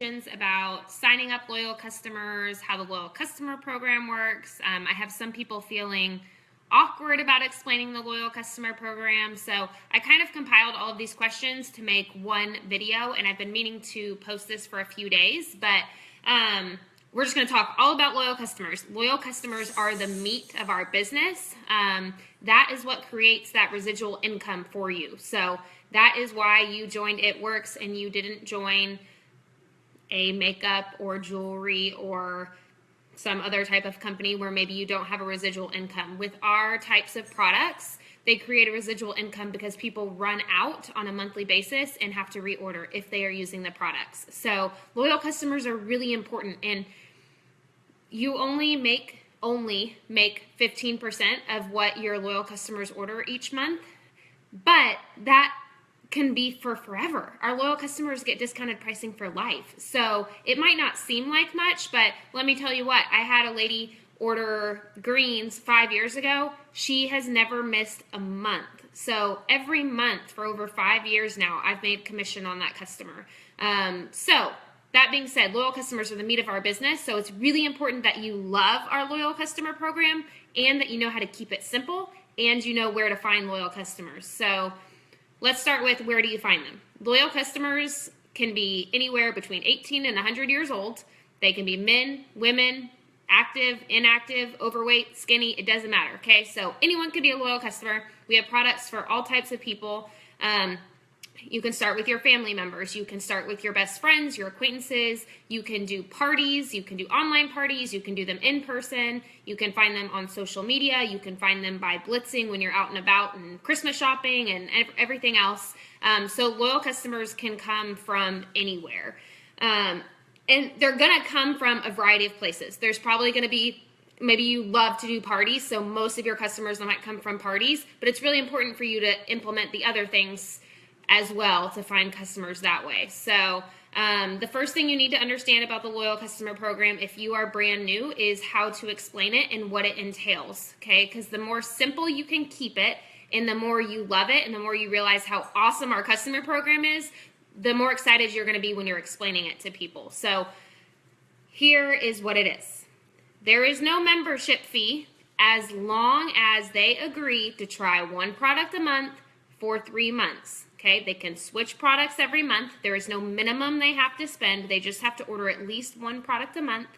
about signing up loyal customers, how the loyal customer program works. I have some people feeling awkward about explaining the loyal customer program, so I kind of compiled all of these questions to make one video, and I've been meaning to post this for a few days, but we're just going to talk all about loyal customers. Loyal customers are the meat of our business. That is what creates that residual income for you. So that is why you joined It Works and you didn't join a makeup or jewelry or some other type of company where maybe you don't have a residual income. With our types of products, they create a residual income because people run out on a monthly basis and have to reorder if they are using the products. So loyal customers are really important, and you only make 15% of what your loyal customers order each month, but that can be for forever. Our loyal customers get discounted pricing for life. So it might not seem like much, but let me tell you what, I had a lady order greens 5 years ago. She has never missed a month. So every month for over 5 years now, I've made commission on that customer. So that being said, loyal customers are the meat of our business. So it's really important that you love our loyal customer program and that you know how to keep it simple and you know where to find loyal customers. So let's start with, where do you find them? Loyal customers can be anywhere between 18 and 100 years old. They can be men, women, active, inactive, overweight, skinny, it doesn't matter, okay? So anyone can be a loyal customer. We have products for all types of people. You can start with your family members. You can start with your best friends, your acquaintances. You can do parties. You can do online parties. You can do them in person. You can find them on social media. You can find them by blitzing when you're out and about and Christmas shopping and everything else. So loyal customers can come from anywhere. And they're going to come from a variety of places. There's probably going to be, maybe you love to do parties, so most of your customers might come from parties, but it's really important for you to implement the other things as well to find customers that way. So the first thing you need to understand about the loyal customer program, if you are brand new, is how to explain it and what it entails, okay? Because the more simple you can keep it and the more you love it and the more you realize how awesome our customer program is, the more excited you're going to be when you're explaining it to people. So here is what it is. There is no membership fee as long as they agree to try one product a month for 3 months. Okay, they can switch products every month. There is no minimum they have to spend. They just have to order at least one product a month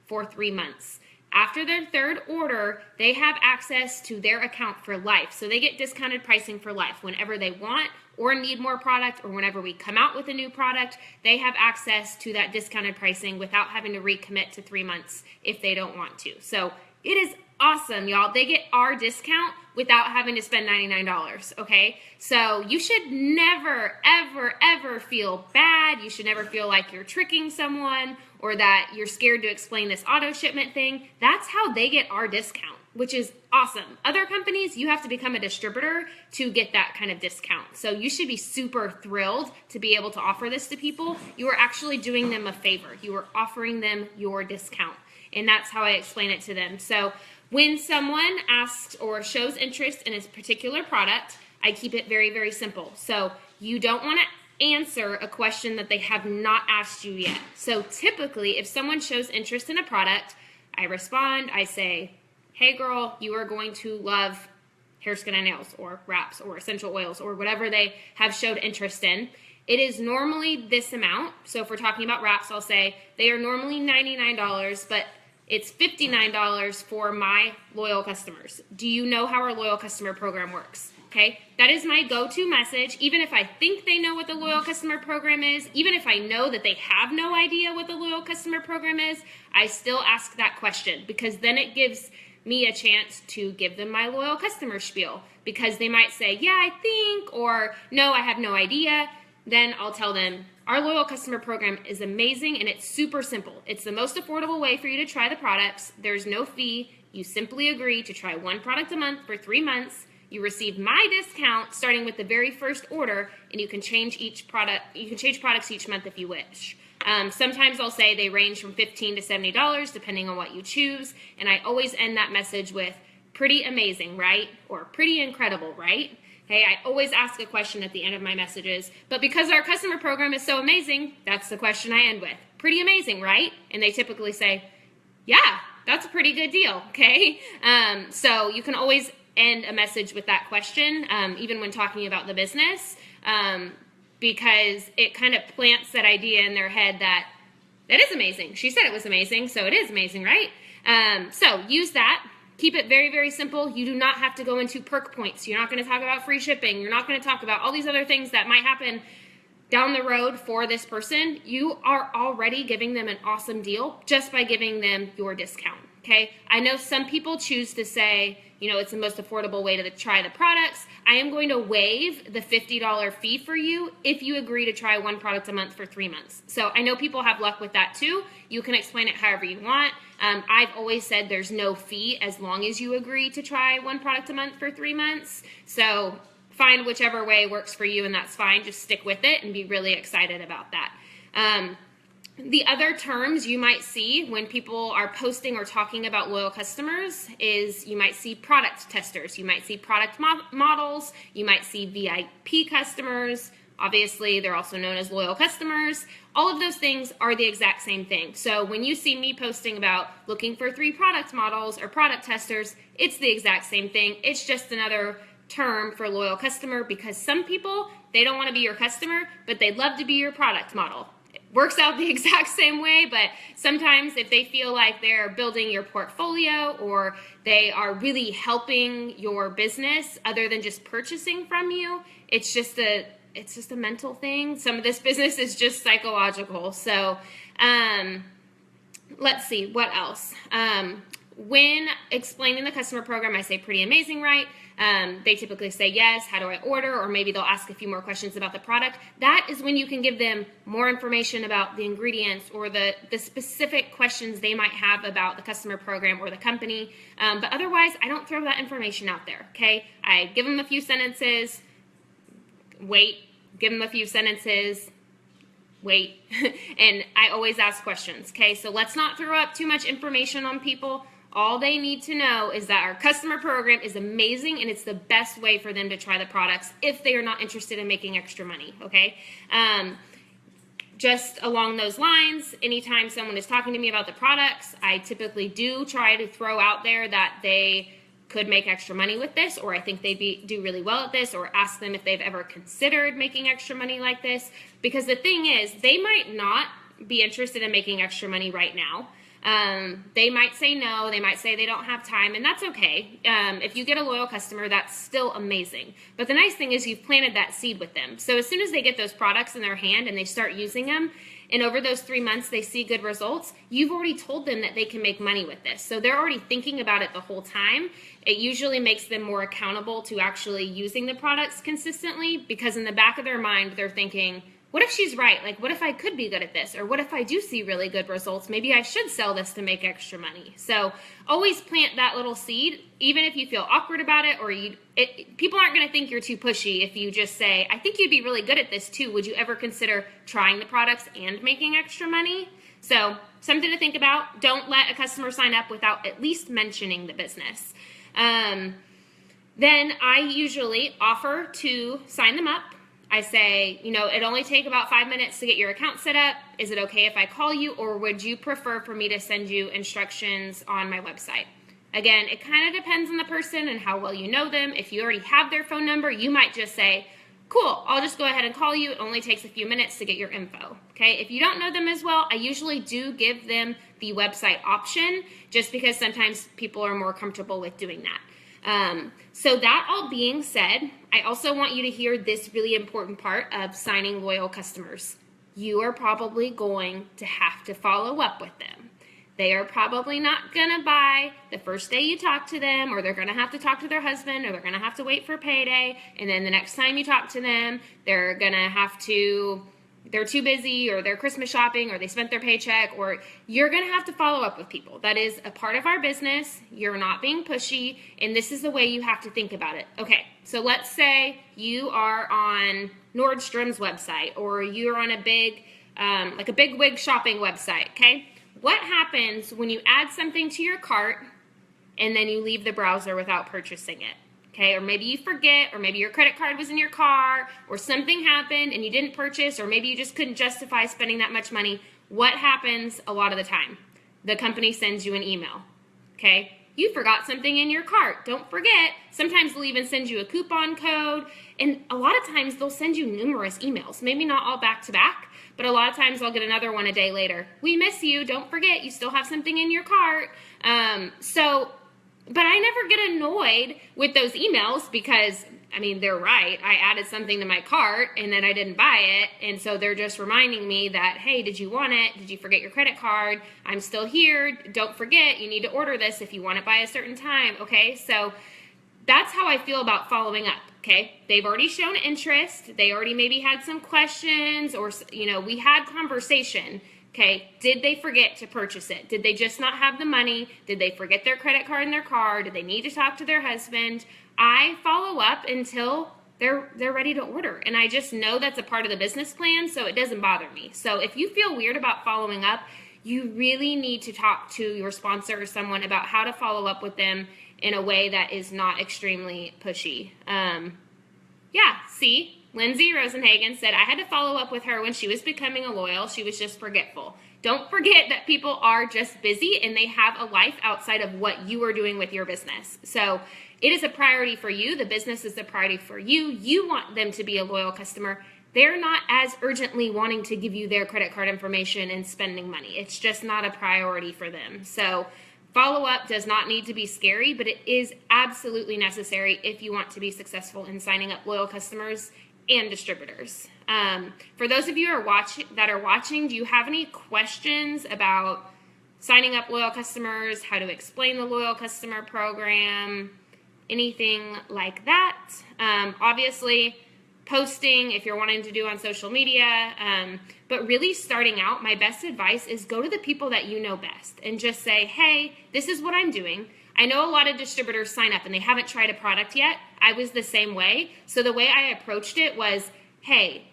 for 3 months. After their third order, they have access to their account for life. So they get discounted pricing for life. Whenever they want or need more product, or whenever we come out with a new product, they have access to that discounted pricing without having to recommit to 3 months if they don't want to. So it is awesome, y'all. They get our discount without having to spend $99, okay? So you should never, ever, ever feel bad. You should never feel like you're tricking someone or that you're scared to explain this auto shipment thing. That's how they get our discount, which is awesome. Other companies, you have to become a distributor to get that kind of discount. So you should be super thrilled to be able to offer this to people. You are actually doing them a favor. You are offering them your discount. And that's how I explain it to them. So when someone asks or shows interest in a particular product, I keep it very, very simple. So you don't want to answer a question that they have not asked you yet. So typically, if someone shows interest in a product, I respond, I say, hey girl, you are going to love hair, skin, and nails, or wraps, or essential oils, or whatever they have showed interest in. It is normally this amount. So if we're talking about wraps, I'll say they are normally $99, but it's $59 for my loyal customers. Do you know how our loyal customer program works? Okay, that is my go-to message. Even if I think they know what the loyal customer program is, even if I know that they have no idea what the loyal customer program is, I still ask that question because then it gives me a chance to give them my loyal customer spiel, because they might say, yeah, I think, or no, I have no idea. Then I'll tell them, our loyal customer program is amazing and it's super simple. It's the most affordable way for you to try the products. There's no fee. You simply agree to try one product a month for 3 months. You receive my discount starting with the very first order, and you can change each product. You can change products each month if you wish. Sometimes I'll say they range from $15 to $70 depending on what you choose, and I always end that message with pretty amazing, right? Or pretty incredible, right? Hey, I always ask a question at the end of my messages, but because our customer program is so amazing, that's the question I end with. pretty amazing, right? And they typically say, yeah, that's a pretty good deal, okay? So you can always end a message with that question, even when talking about the business, because it kind of plants that idea in their head that is amazing. She said it was amazing, so it is amazing, right? So use that. Keep it very, very simple. You do not have to go into perk points. You're not going to talk about free shipping. You're not going to talk about all these other things that might happen down the road for this person. You are already giving them an awesome deal just by giving them your discount, okay? I know some people choose to say, you know, it's the most affordable way to try the products. I am going to waive the $50 fee for you if you agree to try one product a month for 3 months. So I know people have luck with that too. You can explain it however you want. I've always said there's no fee as long as you agree to try one product a month for 3 months. So find whichever way works for you, and that's fine. Just stick with it and be really excited about that. The other terms you might see when people are posting or talking about loyal customers is you might see product testers, you might see product models, you might see VIP customers. Obviously, they're also known as loyal customers. All of those things are the exact same thing. So when you see me posting about looking for 3 product models or product testers, it's the exact same thing. It's just another term for loyal customer, because some people, they don't want to be your customer, but they'd love to be your product model. It works out the exact same way, but sometimes if they feel like they're building your portfolio or they are really helping your business other than just purchasing from you, it's just a mental thing. Some of this business is just psychological. So let's see, what else? When explaining the customer program, I say pretty amazing, right? They typically say yes, how do I order? Or maybe they'll ask a few more questions about the product. That is when you can give them more information about the ingredients or the specific questions they might have about the customer program or the company. But otherwise, I don't throw that information out there, okay? I give them a few sentences, wait, give them a few sentences, wait, and I always ask questions, okay? So let's not throw up too much information on people. All they need to know is that our customer program is amazing and it's the best way for them to try the products if they are not interested in making extra money, okay? Just along those lines, anytime someone is talking to me about the products, I typically do try to throw out there that they could make extra money with this, or I think they'd do really well at this, or ask them if they've ever considered making extra money like this. Because the thing is, they might not be interested in making extra money right now. They might say no, they might say they don't have time, and that's okay. If you get a loyal customer, that's still amazing. But the nice thing is you've planted that seed with them. So as soon as they get those products in their hand and they start using them, and over those 3 months they see good results, you've already told them that they can make money with this. So they're already thinking about it the whole time. It usually makes them more accountable to actually using the products consistently, because in the back of their mind, they're thinking, what if she's right? Like, what if I could be good at this? Or what if I do see really good results? Maybe I should sell this to make extra money. So always plant that little seed, even if you feel awkward about it, or people aren't going to think you're too pushy if you just say, I think you'd be really good at this too. Would you ever consider trying the products and making extra money? So something to think about. Don't let a customer sign up without at least mentioning the business. Then I usually offer to sign them up. I say, you know, it only take about 5 minutes to get your account set up. Is it okay if I call you, or would you prefer for me to send you instructions on my website? Again, it kind of depends on the person and how well you know them. If you already have their phone number, you might just say, cool, I'll just go ahead and call you. It only takes a few minutes to get your info. Okay, if you don't know them as well, I usually do give them the website option, just because sometimes people are more comfortable with doing that. So that all being said, I also want you to hear this really important part of signing loyal customers. You are probably going to have to follow up with them. They are probably not going to buy the first day you talk to them, or they're going to have to talk to their husband, or they're going to have to wait for payday. And then the next time you talk to them, they're too busy, or they're Christmas shopping, or they spent their paycheck, or you're going to have to follow up with people. That is a part of our business. You're not being pushy, and this is the way you have to think about it. Okay, so let's say you are on Nordstrom's website, or you're on a big wig shopping website, okay? What happens when you add something to your cart and then you leave the browser without purchasing it? Okay, or maybe you forget, or maybe your credit card was in your car, or something happened and you didn't purchase, or maybe you just couldn't justify spending that much money. What happens a lot of the time? The company sends you an email, okay? You forgot something in your cart. Don't forget. Sometimes they'll even send you a coupon code. And a lot of times they'll send you numerous emails. Maybe not all back to back, but a lot of times I'll get another one a day later. We miss you. Don't forget. You still have something in your cart. But I never get annoyed with those emails because, I mean, they're right. I added something to my cart and then I didn't buy it. And so they're just reminding me that, hey, did you want it? Did you forget your credit card? I'm still here. Don't forget, you need to order this if you want it by a certain time. Okay, so that's how I feel about following up. Okay, they've already shown interest. They already maybe had some questions, or, you know, we had conversation. Okay, did they forget to purchase it? Did they just not have the money? Did they forget their credit card in their car? Did they need to talk to their husband? I follow up until they're ready to order. And I just know that's a part of the business plan, so it doesn't bother me. So if you feel weird about following up, you really need to talk to your sponsor or someone about how to follow up with them in a way that is not extremely pushy. See, Lindsay Rosenhagen said, I had to follow up with her when she was becoming a loyal. She was just forgetful. Don't forget that people are just busy and they have a life outside of what you are doing with your business. So it is a priority for you. The business is a priority for you. You want them to be a loyal customer. They're not as urgently wanting to give you their credit card information and spending money. It's just not a priority for them. So follow-up does not need to be scary, but it is absolutely necessary if you want to be successful in signing up loyal customers and distributors. For those of you that are watching, do you have any questions about signing up loyal customers, how to explain the loyal customer program, anything like that? Obviously, posting if you're wanting to do on social media, but really starting out, my best advice is go to the people that you know best and just say, hey, this is what I'm doing. I know a lot of distributors sign up and they haven't tried a product yet. I was the same way. So the way I approached it was, hey,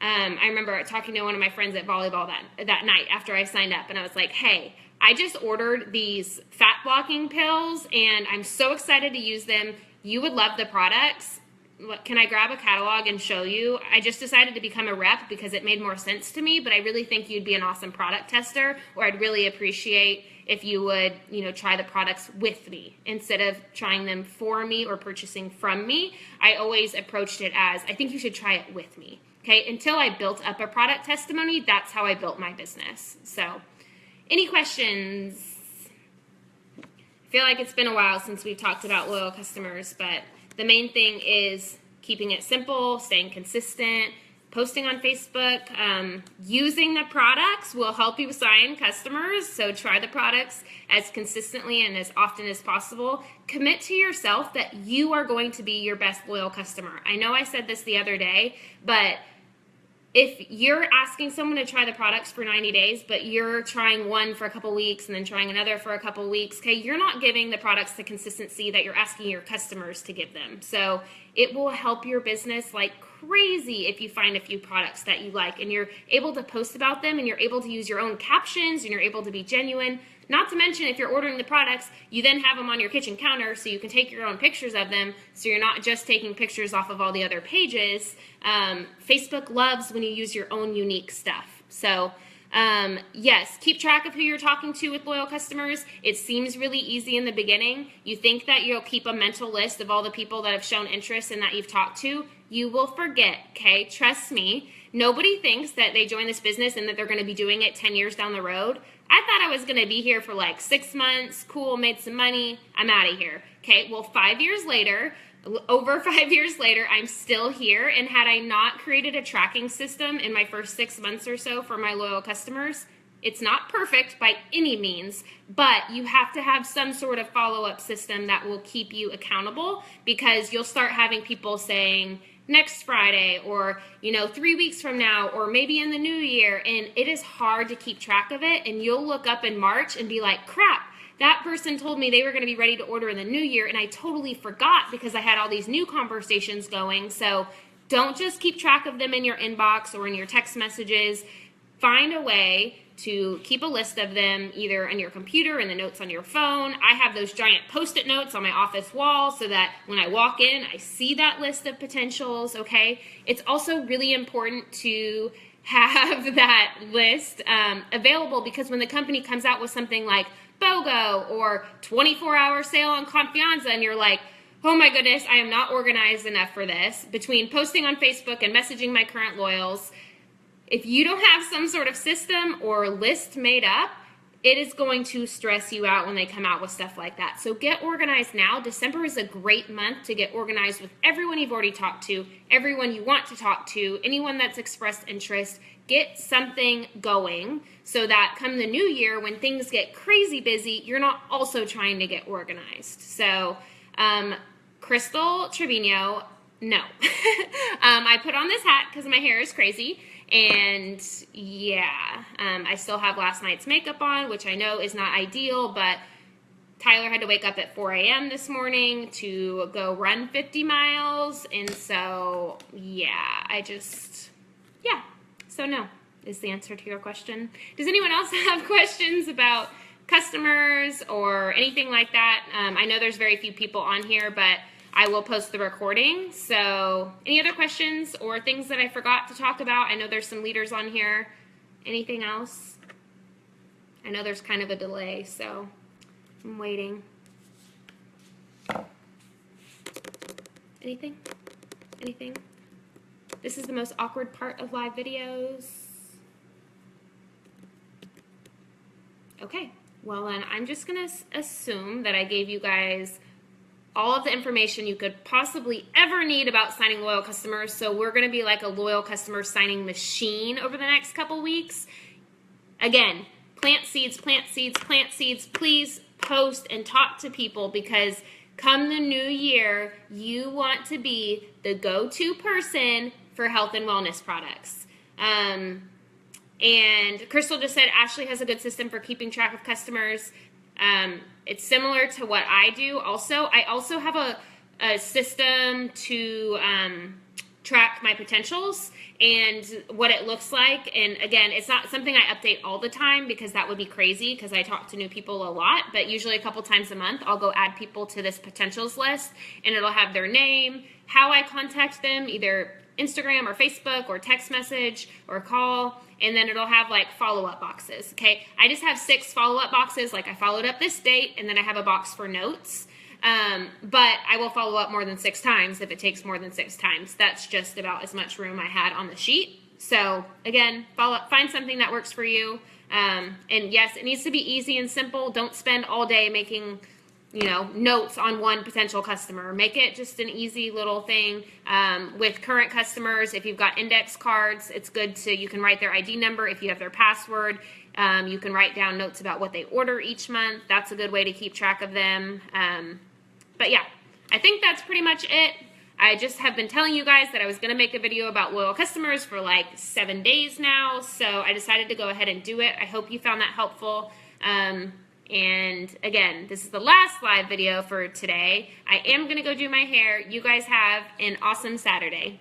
I remember talking to one of my friends at volleyball that night after I signed up, and I was like, hey, I just ordered these fat blocking pills and I'm so excited to use them. You would love the products. Can I grab a catalog and show you? I just decided to become a rep because it made more sense to me, but I really think you'd be an awesome product tester, or I'd really appreciate if you would, try the products with me instead of trying them for me or purchasing from me. I always approached it as, I think you should try it with me. Okay, until I built up a product testimony, that's how I built my business. So, any questions? I feel like it's been a while since we've talked about loyal customers, but the main thing is keeping it simple, staying consistent, posting on Facebook. Using the products will help you sign customers, so try the products as consistently and as often as possible. Commit to yourself that you are going to be your best loyal customer. I know I said this the other day, but if you're asking someone to try the products for 90 days, but you're trying one for a couple weeks and then trying another for a couple weeks, okay, you're not giving the products the consistency that you're asking your customers to give them. So it will help your business like crazy if you find a few products that you like and you're able to post about them and you're able to use your own captions and you're able to be genuine. Not to mention, if you're ordering the products, you then have them on your kitchen counter so you can take your own pictures of them, so you're not just taking pictures off of all the other pages. Facebook loves when you use your own unique stuff. So yes, keep track of who you're talking to with loyal customers. It seems really easy in the beginning. You think that you'll keep a mental list of all the people that have shown interest and that you've talked to. You will forget, okay? Trust me. Nobody thinks that they join this business and that they're going to be doing it 10 years down the road. I thought I was going to be here for like 6 months, cool, made some money, I'm out of here. Okay, well, 5 years later, over 5 years later, I'm still here, and had I not created a tracking system in my first 6 months or so for my loyal customers, it's not perfect by any means, but you have to have some sort of follow-up system that will keep you accountable, because you'll start having people saying, next Friday, or 3 weeks from now, or maybe in the new year, and it is hard to keep track of it, and you'll look up in March and be like, crap, that person told me they were going to be ready to order in the new year, and I totally forgot because I had all these new conversations going. So don't just keep track of them in your inbox or in your text messages. Find a way to keep a list of them, either on your computer and the notes on your phone. I have those giant Post-it notes on my office wall so that when I walk in, I see that list of potentials, okay? It's also really important to have that list available, because when the company comes out with something like BOGO or 24-hour sale on Confianza, and you're like, oh my goodness, I am not organized enough for this, between posting on Facebook and messaging my current loyals, if you don't have some sort of system or list made up, it is going to stress you out when they come out with stuff like that. So get organized now. December is a great month to get organized with everyone you've already talked to, everyone you want to talk to, anyone that's expressed interest. Get something going so that come the new year, when things get crazy busy, you're not also trying to get organized. So Crystal Trevino, no. I put on this hat because my hair is crazy. And yeah, I still have last night's makeup on, which I know is not ideal, but Tyler had to wake up at 4 a.m. this morning to go run 50 miles. And so, yeah, so no is the answer to your question. Does anyone else have questions about customers or anything like that? I know there's very few people on here, but I will post the recording. So any other questions or things that I forgot to talk about? I know there's some leaders on here. Anything else? I know there's kind of a delay, so I'm waiting. Anything? Anything? This is the most awkward part of live videos. Okay, well then I'm just gonna assume that I gave you guys all of the information you could possibly ever need about signing loyal customers. So we're going to be like a loyal customer signing machine over the next couple weeks. Again, plant seeds, plant seeds, plant seeds. Please post and talk to people, because come the new year, you want to be the go-to person for health and wellness products. And Crystal just said Ashley has a good system for keeping track of customers. It's similar to what I do also. I also have a system to track my potentials and what it looks like. And again, it's not something I update all the time, because that would be crazy, because I talk to new people a lot. But usually a couple times a month, I'll go add people to this potentials list, and it'll have their name, how I contact them, either Instagram or Facebook or text message or call, and then it'll have like follow-up boxes, okay? I just have 6 follow-up boxes, like I followed up this date, and then I have a box for notes, but I will follow up more than 6 times if it takes more than 6 times. That's just about as much room I had on the sheet. So again, follow up, find something that works for you, and yes, it needs to be easy and simple. Don't spend all day making notes on one potential customer. Make it just an easy little thing. With current customers, if you've got index cards, it's good you can write their ID number. If you have their password, you can write down notes about what they order each month. That's a good way to keep track of them. But yeah, I think that's pretty much it. I just have been telling you guys that I was going to make a video about loyal customers for like 7 days now, so I decided to go ahead and do it. I hope you found that helpful. And again, this is the last live video for today. I am going to go do my hair. You guys have an awesome Saturday.